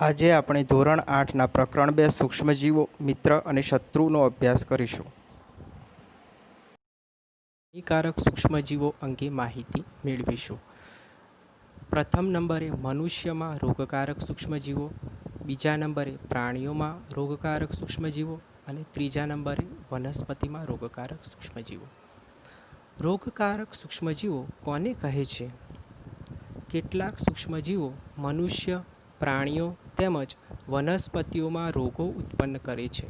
આજે આપણે ધોરણ 8ના પ્રકરણ 2 સૂક્ષ્મજીવો મિત્ર અને શત્રુનો અભ્યાસ કરીશું. હાનિકારક સૂક્ષ્મજીવો અંગે માહિતી મેળવીશું. પ્રથમ નંબરે મનુષ્યમાં રોગકારક સૂક્ષ્મજીવો, બીજા નંબરે પ્રાણીઓમાં રોગકારક સૂક્ષ્મજીવો અને ત્રીજા નંબરે વનસ્પતિમાં રોગકારક સૂક્ષ્મજીવો. રોગકારક સૂક્ષ્મજીવો કોને કહે છે? કેટલાક સૂક્ષ્મજીવો મનુષ્ય, પ્રાણીઓ તેમજ વનસ્પતિઓમાં રોગો ઉત્પન્ન કરે છે.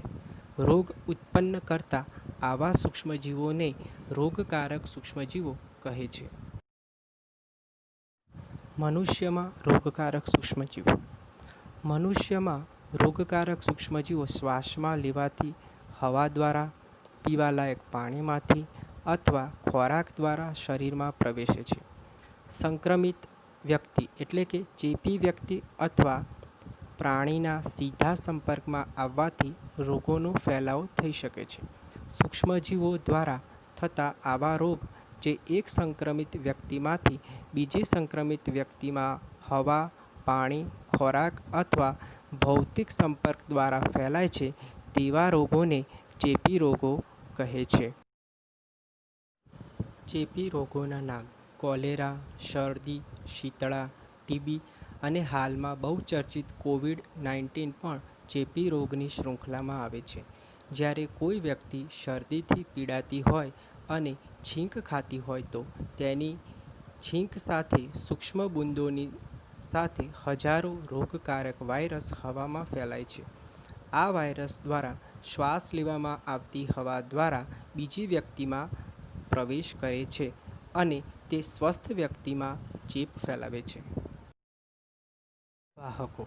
રોગ ઉત્પન્ન કરતા આવા સૂક્ષ્મજીવોને રોગકારક સૂક્ષ્મજીવો કહે છે. મનુષ્યમાં રોગકારક સૂક્ષ્મજીવો. મનુષ્યમાં રોગકારક સૂક્ષ્મજીવો શ્વાસમાં લેવાથી, હવા દ્વારા, પીવાલાયક પાણીમાંથી અથવા ખોરાક દ્વારા શરીરમાં પ્રવેશે છે. સંક્રમિત વ્યક્તિ એટલે કે ચેપી વ્યક્તિ અથવા પ્રાણીના સીધા સંપર્કમાં આવવાથી રોગોનો ફેલાવો થઈ શકે છે. સૂક્ષ્મજીવો દ્વારા થતા આવા રોગ જે એક સંક્રમિત વ્યક્તિમાંથી બીજી સંક્રમિત વ્યક્તિમાં હવા, પાણી, ખોરાક અથવા ભૌતિક સંપર્ક દ્વારા ફેલાય છે તેવા રોગોને ચેપી રોગો કહે છે. ચેપી રોગોના નામ: કોલેરા, શરદી, શીતળા, ટીબી અને હાલમાં બહુ ચર્ચિત કોવિડ-19 પણ ચેપી રોગની શૃંખલામાં આવે છે. જ્યારે કોઈ વ્યક્તિ શરદીથી પીડાતી હોય અને છીંક ખાતી હોય તો તેની છીંક સાથે સૂક્ષ્મ બૂંદોની સાથે હજારો રોગકારક વાયરસ હવામાં ફેલાય છે. આ વાયરસ દ્વારા શ્વાસ લેવામાં આવતી હવા દ્વારા બીજી વ્યક્તિમાં પ્રવેશ કરે છે અને તે સ્વસ્થ વ્યક્તિમાં ચેપ ફેલાવે છે. વાહકો: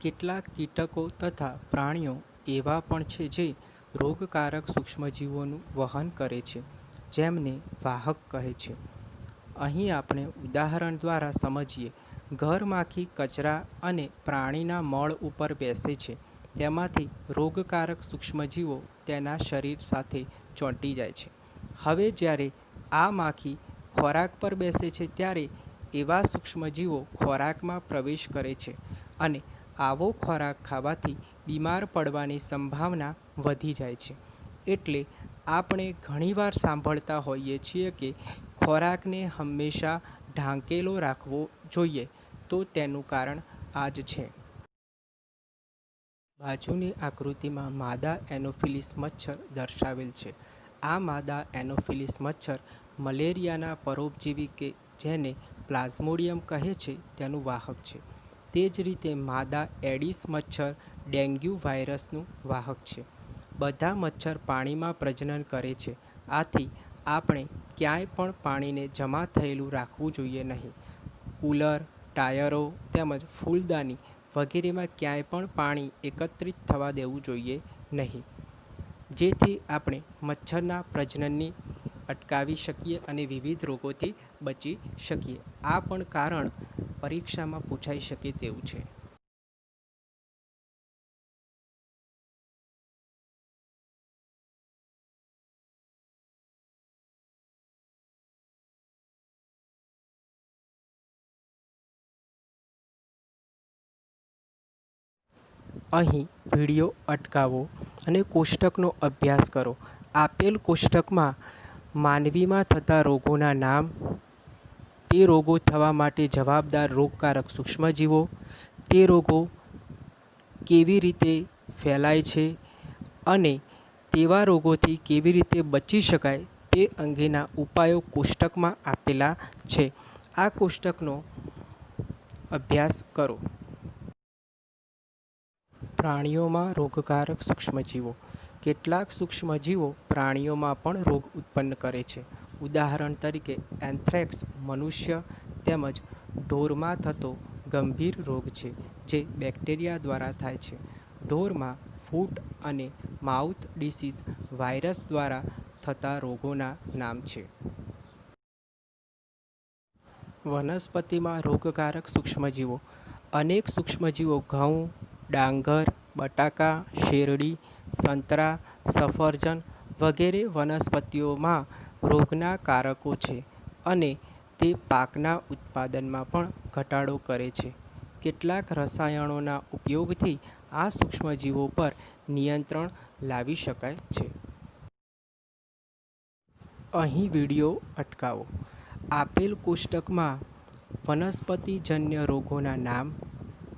કેટલાક કીટકો તથા પ્રાણીઓ એવા પણ છે જે રોગકારક સૂક્ષ્મજીવોનું વહન કરે છે, જેમને વાહક કહે છે. અહીં આપણે ઉદાહરણ દ્વારા સમજીએ. ઘરમાખી કચરા અને પ્રાણીના મળ ઉપર બેસે છે. તેમાંથી રોગકારક સૂક્ષ્મજીવો તેના શરીર સાથે ચોંટી જાય છે. હવે જ્યારે આ માખી ખોરાક પર બેસે છે ત્યારે એવા સૂક્ષ્મજીવો ખોરાકમાં પ્રવેશ કરે છે અને આવો ખોરાક ખાવાથી બીમાર પડવાની સંભાવના વધી જાય છે. એટલે આપણે ઘણીવાર સાંભળતા હોઈએ છીએ કે ખોરાકને હંમેશા ઢાંકેલો રાખવો જોઈએ, તો તેનું કારણ આ જ છે. બાજુની આકૃતિમાં માદા એનોફિલિસ મચ્છર દર્શાવેલ છે. આ માદા એનોફિલિસ મચ્છર મલેરિયાના પરોપજીવી કે જેને પ્લાઝ્મોડિયમ કહે છે તેનું વાહક છે. તે જ રીતે માદા એડિસ મચ્છર ડેન્ગ્યુ વાયરસનું વાહક છે. બધા મચ્છર પાણીમાં પ્રજનન કરે છે. આથી આપણે ક્યાંય પણ પાણીને જમા થયેલું રાખવું જોઈએ નહીં. કુલર, ટાયરો તેમજ ફૂલદાની વગેરેમાં ક્યાંય પણ પાણી એકત્રિત થવા દેવું જોઈએ નહીં, જેથી આપણે મચ્છરના પ્રજનનની અટકાવી શકીએ અને વિવિધ રોગોથી બચી શકીએ. આ પણ કારણ પરીક્ષામાં પૂછાઈ શકે તેવું છે. અહીં વિડીયો અટકાવો અને કોષ્ટકનો અભ્યાસ કરો. આપેલ કોષ્ટકમાં માનવીમાં થતા રોગોના નામ, તે રોગો થવા માટે જવાબદાર રોગકારક સૂક્ષ્મજીવો, તે રોગો કેવી રીતે ફેલાય છે અને તેવા રોગોથી કેવી રીતે બચી શકાય તે અંગેના ઉપાયો કોષ્ટકમાં આપેલા છે. આ કોષ્ટકનો અભ્યાસ કરો. પ્રાણીઓમાં રોગકારક સૂક્ષ્મજીવો. કેટલાક સૂક્ષ્મજીવો પ્રાણીઓમાં પણ રોગ ઉત્પન્ન કરે છે. ઉદાહરણ તરીકે એન્થ્રેક્સ મનુષ્ય તેમજ ઢોરમાં થતો ગંભીર રોગ છે જે બેક્ટેરિયા દ્વારા થાય છે. ઢોરમાં ફૂટ અને માઉથ ડિસીઝ વાયરસ દ્વારા થતા રોગોના નામ છે. વનસ્પતિમાં રોગકારક સૂક્ષ્મજીવો. અનેક સૂક્ષ્મજીવો ઘઉં, ડાંગર, બટાકા, શેરડી, સંતરા, સફરજન વગેરે વનસ્પતિઓમાં રોગના કારકો છે અને તે પાકના ઉત્પાદનમાં પણ ઘટાડો કરે છે. કેટલાક રસાયણોના ઉપયોગથી આ સૂક્ષ્મજીવો પર નિયંત્રણ લાવી શકાય છે. અહીં વિડિયો અટકાવો. આપેલ કોષ્ટકમાં વનસ્પતિજન્ય રોગોના નામ,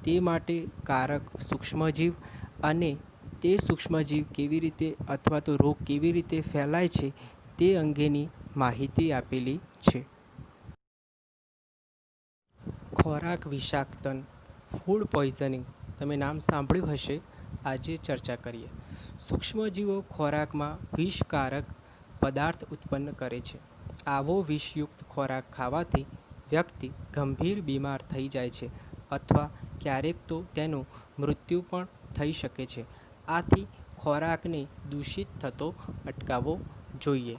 તે માટે કારક સૂક્ષ્મજીવ અને તે સૂક્ષ્મજીવ કેવી રીતે અથવા તો રોગ કેવી રીતે ફેલાય છે તે અંગેની માહિતી આપેલી છે. ખોરાક વિષાક્તન, ફૂડ પોઈઝનિંગ, તમે નામ સાંભળ્યું હશે. આજે ચર્ચા કરીએ. સૂક્ષ્મજીવો ખોરાકમાં વિષકારક પદાર્થ ઉત્પન્ન કરે છે. આવો વિષયુક્ત ખોરાક ખાવાથી વ્યક્તિ ગંભીર બીમાર થઈ જાય છે અથવા ક્યારેક તો તેનું મૃત્યુ પણ થઈ શકે છે. આથી ખોરાકને દૂષિત થતો અટકાવવો જોઈએ.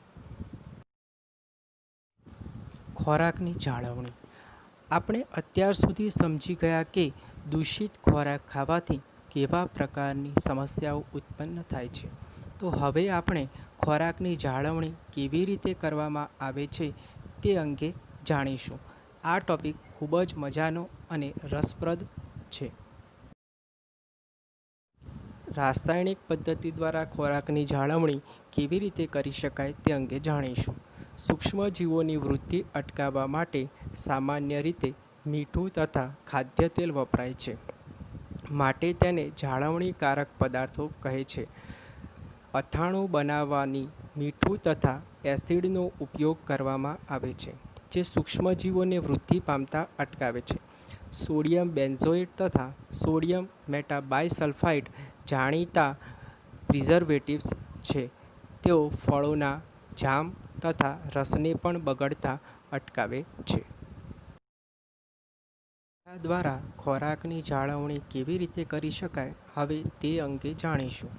ખોરાકની જાળવણી. આપણે અત્યાર સુધી સમજી ગયા કે દૂષિત ખોરાક ખાવાથી કેવા પ્રકારની સમસ્યાઓ ઉત્પન્ન થાય છે. તો હવે આપણે ખોરાકની જાળવણી કેવી રીતે કરવામાં આવે છે તે અંગે જાણીશું. આ ટોપિક ખૂબ જ મજાનો અને રસપ્રદ છે. રાસાયણિક પદ્ધતિ દ્વારા ખોરાકની જાળવણી કેવી રીતે કરી શકાય તે અંગે જાણીશું. સૂક્ષ્મજીવોની વૃદ્ધિ અટકાવવા માટે સામાન્ય રીતે મીઠું તથા ખાદ્ય તેલ વપરાય છે. માટે તેને જાળવણીકારક પદાર્થો કહે છે. અથાણું બનાવવાની મીઠું તથા એસિડનો ઉપયોગ કરવામાં આવે છે, જે સૂક્ષ્મજીવોને વૃદ્ધિ પામતા અટકાવે છે. સોડિયમ બેન્ઝોઇટ તથા સોડિયમ મેટાબાયસલ્ફાઇડ જાણીતા પ્રિઝર્વેટિવ્સ છે. તેઓ ફળોના જામ તથા રસને પણ બગડતા અટકાવે છે. મીઠા દ્વારા ખોરાકની જાળવણી કેવી રીતે કરી શકાય, હવે તે અંગે જાણીશું.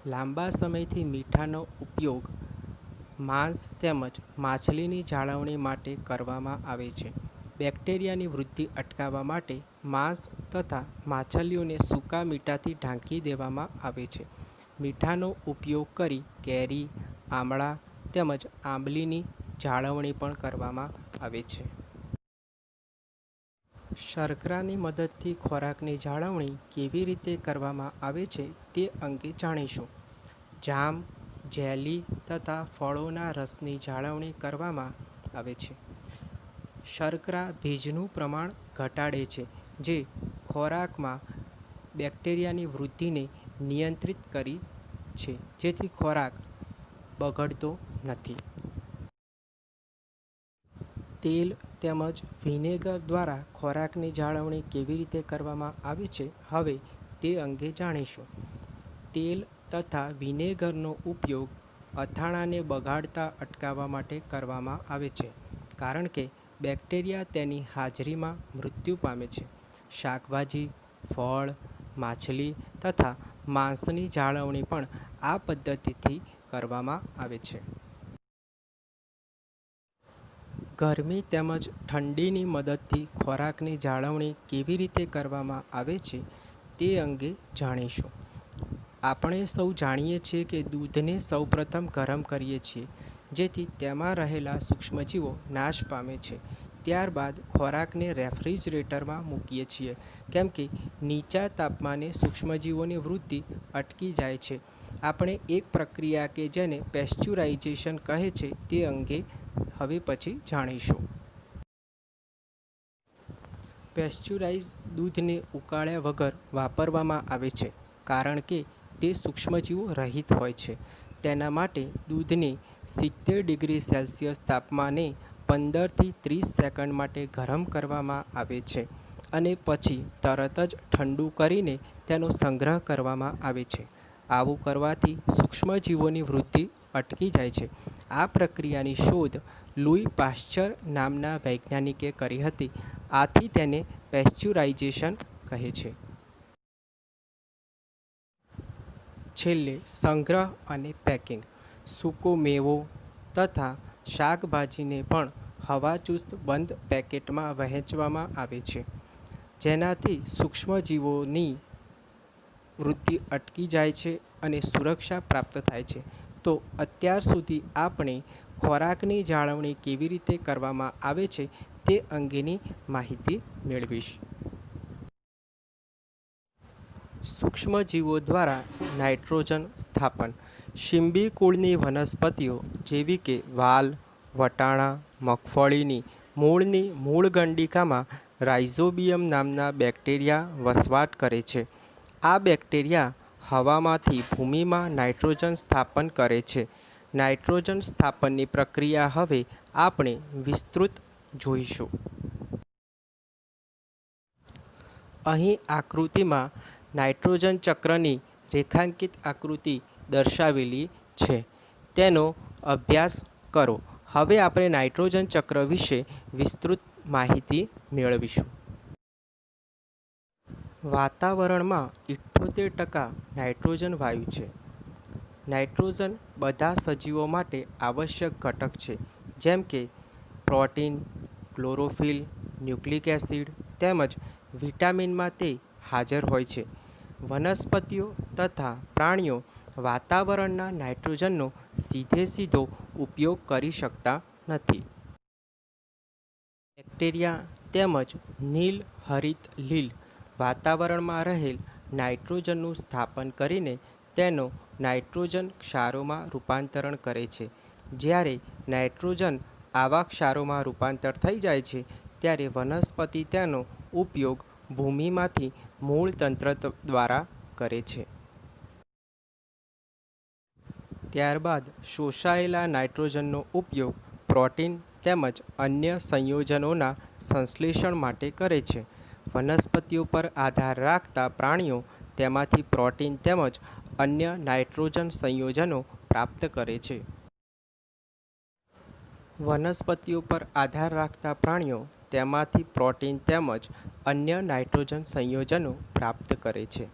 લાંબા સમયથી મીઠાનો ઉપયોગ માંસ તેમજ માછલીની જાળવણી માટે કરવામાં આવે છે. બેક્ટેરિયાની વૃદ્ધિ અટકાવવા માટે માંસ તથા માછલીઓને સૂકા મીઠાથી ઢાંકી દેવામાં આવે છે. મીઠાનો ઉપયોગ કરી કેરી, આમળા તેમજ આંબલીની જાળવણી પણ કરવામાં આવે છે. શર્કરાની મદદથી ખોરાકની જાળવણી કેવી રીતે કરવામાં આવે છે તે અંગે જાણીશું. જામ, જેલી તથા ફળોના રસની જાળવણી કરવામાં આવે છે. શર્કરા ભેજનું પ્રમાણ ઘટાડે છે, જે ખોરાકમાં બેક્ટેરિયાની વૃદ્ધિને નિયંત્રિત કરી છે, જેથી ખોરાક બગડતો નથી. તેલ તેમજ વિનેગર દ્વારા ખોરાકની જાળવણી કેવી રીતે કરવામાં આવે છે, હવે તે અંગે જાણીશું. તેલ તથા વિનેગરનો ઉપયોગ અથાણાંને બગાડતા અટકાવવા માટે કરવામાં આવે છે, કારણ કે બેક્ટેરિયા તેની હાજરીમાં મૃત્યુ પામે છે. શાકભાજી, ફળ, માછલી તથા માંસની જાળવણી પણ આ પદ્ધતિથી કરવામાં આવે છે. ગરમી તેમજ ઠંડીની મદદથી ખોરાકની જાળવણી કેવી રીતે કરવામાં આવે છે તે અંગે જાણીશું. આપણે સૌ જાણીએ છીએ કે દૂધને સૌપ્રથમ ગરમ કરીએ છીએ, જેથી તેમાં રહેલા સૂક્ષ્મજીવો નાશ પામે છે. ત્યારબાદ ખોરાકને રેફ્રિજરેટરમાં મૂકીએ છીએ, કેમ કે નીચા તાપમાને સૂક્ષ્મજીવોની વૃદ્ધિ અટકી જાય છે. આપણે એક પ્રક્રિયા કે જેને પેસ્ચ્યુરાઇઝેશન કહે છે તે અંગે હવે પછી જાણીશું. પેસ્ચ્યુરાઇઝ દૂધને ઉકાળ્યા વગર વાપરવામાં આવે છે, કારણ કે તે સૂક્ષ્મજીવો રહિત હોય છે. તેના માટે દૂધને 70 ડિગ્રી સેલ્સિયસ તાપમાને 15 થી 30 સેકન્ડ માટે ગરમ કરવામાં આવે છે અને પછી તરત જ ઠંડુ કરીને તેનો સંગ્રહ કરવામાં આવે છે. આવું કરવાથી સૂક્ષ્મજીવોની વૃદ્ધિ અટકી જાય છે. આ પ્રક્રિયાની શોધ લુઈ પાશ્ચર નામના વૈજ્ઞાનિકે કરી હતી. આથી તેને પેસ્ચ્યુરાઇઝેશન કહે છે. છેલ્લે સંગ્રહ અને પેકિંગ. સૂકો મેવો તથા શાકભાજીને પણ હવાચુસ્ત બંધ પેકેટમાં વહેંચવામાં આવે છે, જેનાથી સૂક્ષ્મજીવોની વૃદ્ધિ અટકી જાય છે અને સુરક્ષા પ્રાપ્ત થાય છે. તો અત્યાર સુધી આપણે ખોરાકની જાળવણી કેવી રીતે કરવામાં આવે છે તે અંગેની માહિતી મેળવીશ. સૂક્ષ્મજીવો દ્વારા નાઇટ્રોજન સ્થાપન. શીંબી કુળની વનસ્પતિઓ જેવી કે વાલ, વટાણા, મગફળીની મૂળની મૂળગંડિકામાં રાઇઝોબિયમ નામના બેક્ટેરિયા વસવાટ કરે છે. આ બેક્ટેરિયા હવામાંથી ભૂમિમાં નાઇટ્રોજન સ્થાપન કરે છે. નાઇટ્રોજન સ્થાપનની પ્રક્રિયા હવે આપણે વિસ્તૃત જોઈશું. અહીં આકૃતિમાં નાઇટ્રોજન ચક્રની રેખાંકિત આકૃતિ દર્શાવેલી છે. તેનો અભ્યાસ કરો. હવે આપણે નાઇટ્રોજન ચક્ર વિશે વિસ્તૃત માહિતી મેળવીશું. વાતાવરણમાં 78% નાઇટ્રોજન વાયુ છે. નાઇટ્રોજન બધા સજીવો માટે આવશ્યક ઘટક છે, જેમ કે પ્રોટીન, ક્લોરોફિલ, ન્યુક્લિક એસિડ તેમજ વિટામિનમાં તે હાજર હોય છે. વનસ્પતિઓ તથા પ્રાણીઓ વાતાવરણના નાઇટ્રોજનનો સીધો ઉપયોગ કરી શકતા નથી. બેક્ટેરિયા તેમજ નીલ-હરિત લીલ વાતાવરણમાં રહેલ નાઇટ્રોજનનું સ્થાપન કરીને તેનો નાઇટ્રોજન ક્ષારોમાં રૂપાંતરણ કરે છે. જ્યારે નાઇટ્રોજન આવા ક્ષારોમાં રૂપાંતર થઈ જાય છે, ત્યારે વનસ્પતિ તેનો ઉપયોગ ભૂમિમાંથી મૂળ તંત્ર દ્વારા કરે છે. ત્યારબાદ શોષાયેલા નાઇટ્રોજનનો ઉપયોગ પ્રોટીન તેમજ અન્ય સંયોજનોના સંશ્લેષણ માટે કરે છે. વનસ્પતિઓ પર આધાર રાખતા પ્રાણીઓ તેમાંથી પ્રોટીન તેમજ અન્ય નાઇટ્રોજન સંયોજનો પ્રાપ્ત કરે છે. વનસ્પતિઓ પર આધાર રાખતા પ્રાણીઓ તેમાંથી પ્રોટીન તેમજ અન્ય નાઇટ્રોજન સંયોજનો પ્રાપ્ત કરે છે.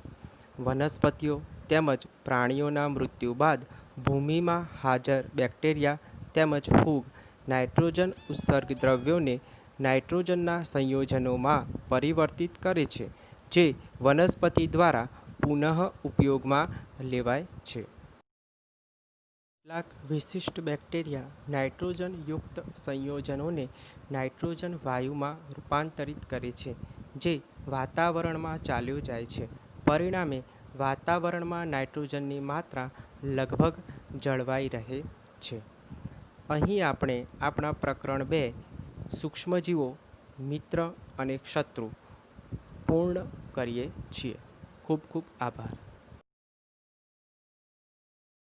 વનસ્પતિઓ તેમજ પ્રાણીઓના મૃત્યુ બાદ ભૂમિમાં હાજર બેક્ટેરિયા તેમજ ફૂગ નાઇટ્રોજન ઉત્સર્ગ દ્રવ્યોને નાઇટ્રોજનના સંયોજનોમાં પરિવર્તિત કરે છે, જે વનસ્પતિ દ્વારા પુનઃ ઉપયોગમાં લેવાય છે. કેટલાક વિશિષ્ટ બેક્ટેરિયા નાઇટ્રોજનયુક્ત સંયોજનોને નાઇટ્રોજન વાયુમાં રૂપાંતરિત કરે છે, જે વાતાવરણમાં ચાલ્યો જાય છે. પરિણામે વાતાવરણમાં નાઇટ્રોજનની માત્રા લગભગ જળવાઈ રહે છે. અહીં આપણે આપણા પ્રકરણ 2 સૂક્ષ્મજીવો મિત્ર અને શત્રુ પૂર્ણ કરીએ છીએ. ખૂબ ખૂબ આભાર.